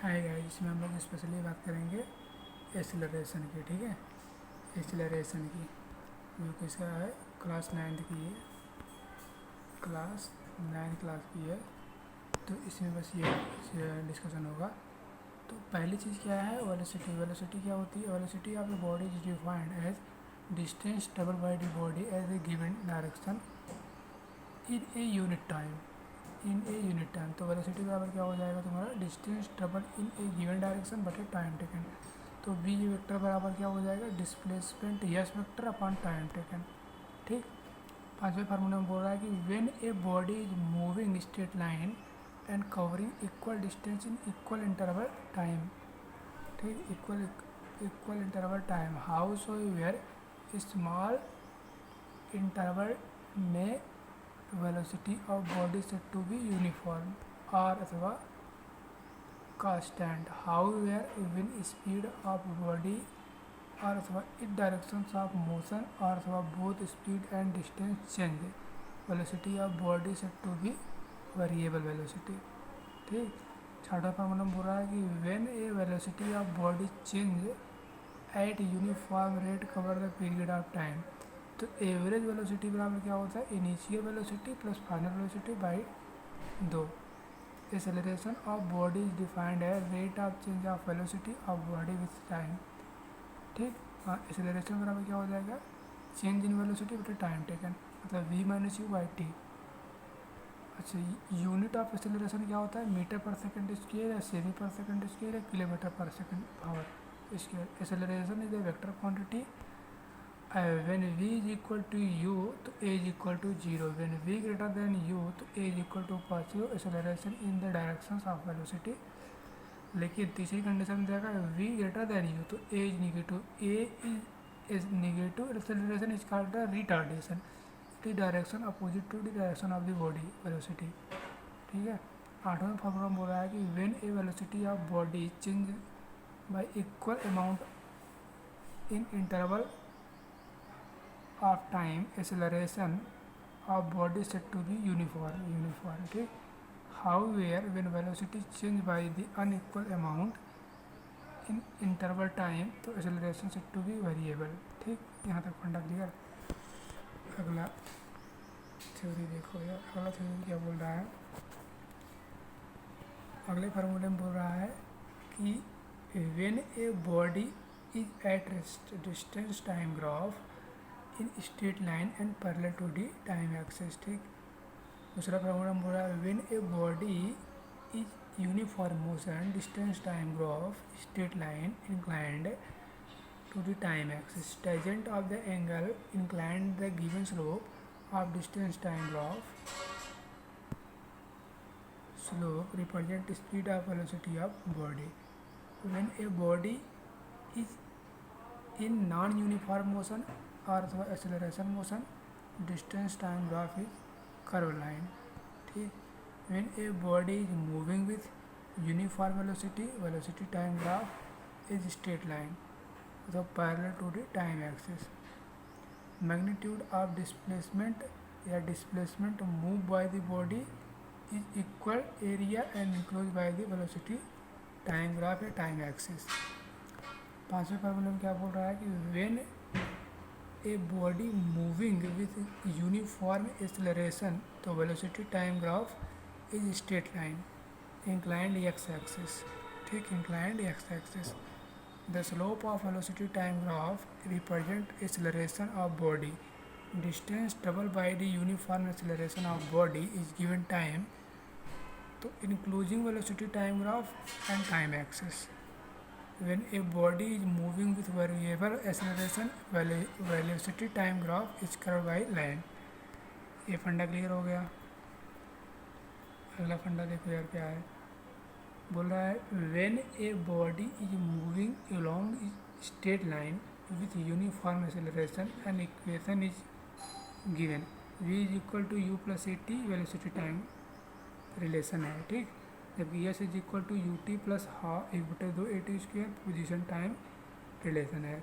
आएगा, जिसमें हम लोग स्पेशली बात करेंगे एक्सेलरेशन की। ठीक है, एक्सेलरेशन की जो कि इसका है क्लास 9 की है, क्लास 9 क्लास की है। तो इसमें बस ये डिस्कशन होगा। तो पहली चीज़ क्या है, वेलोसिटी। वेलोसिटी क्या होती है? Velocity of the body is defined as distance travel by the body as a given direction in a unit time. In a unit time. तो वेलोसिटी बराबर क्या हो जाएगा तुम्हारा? Distance travel in a given direction बटे time taken. तो V vector बराबर क्या हो जाएगा? Displacement S vector upon time taken. ठीक। पांचवें फार्मूले में बोल रहा है कि when a body is moving straight line and covering equal distance in equal interval time. ठीक, equal interval time howsoever small interval में velocity of body said to be uniform और अथवा constant. However even speed of body और अथवा in directions of motion और अथवा both speed and distance change velocity of body said to be variable velocity. ठीक। छठा formula बोल रहा है कि when a velocity of body change at uniform rate cover the period of time. तो average velocity बराबर क्या होता है? Initial velocity plus final velocity by 2। Acceleration of body is defined as rate of change of velocity of body with time. ठीक। Acceleration बराबर क्या हो जाएगा? चेंज इन वेलोसिटी बटे टाइम टेकन, मतलब v minus u by t. अच्छा, unit of acceleration क्या होता है? मीटर पर सेकंड स्क्वायर या सेमी पर सेकंड स्क्वायर या किलोमीटर पर second power square. Acceleration is a vector quantity when v is equal to u तो a is equal to 0, when v greater than u तो a is equal to positive acceleration in the directions of velocity। लेकिन तीसरी condition में देखा v greater than u तो a is negative, a is negative acceleration is called the retardation, it is direction opposite to the direction of the body velocity। ठीक है। आठवां formula बोल रहा है कि when a velocity of body change by equal amount in interval of time acceleration of body said to be uniform। ठीक। however when velocity change by the unequal amount in interval time तो acceleration said to be variable। ठीक, यहाँ तक फंडा clear. अगला theory देखो यार, अगला थ्योरी क्या बोल रहा है? अगले फार्मूले में बोल रहा है कि when a body is at distance time graph in straight line and parallel to the time axis. ठीक। दूसरा प्रॉब्लम बोल रहा है when a body is uniform motion distance time graph straight line inclined to the time axis tangent of the angle inclined the given slope of distance time graph slope represent speed of velocity of body. When a body is in non uniform motion और अथवा acceleration motion distance time graph is curve line. ठीक। When a body is moving with uniform velocity time graph is straight line अथवा parallel to the time axis. Magnitude of displacement या displacement move by the body is equal area and enclose by the velocity time graph या time axis. पांचवें फार्मूले में क्या बोल रहा है कि when a body moving with uniform acceleration तो velocity time graph is straight line inclined x axis. ठीक, inclined x axis. The slope of velocity time graph represent acceleration of body distance travel by the uniform acceleration of body is given time to enclosing velocity time graph and time axis. when a body is moving with variable acceleration velocity time graph is curved by line। ये फंडा clear हो गया। अगला फंडा देखो यार क्या है, बोल रहा है when a body is moving along straight line with uniform acceleration and equation is given v is equal to u plus at velocity time relation है। ठीक। जबकि S is equal to u t plus half 1/2 a t square position time relation है।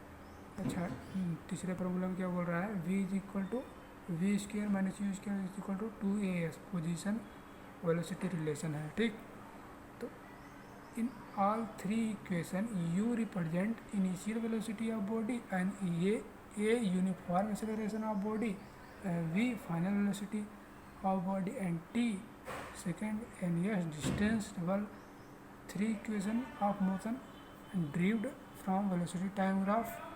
अच्छा, तीसरे problem क्या बोल रहा है? V is equal to v square minus u square is equal to 2 a s position velocity relation है। ठीक। तो in all three equation u represent initial velocity of body and a uniform acceleration of body, v final velocity of body and t second and s distance double three equation of motion derived from velocity time graph.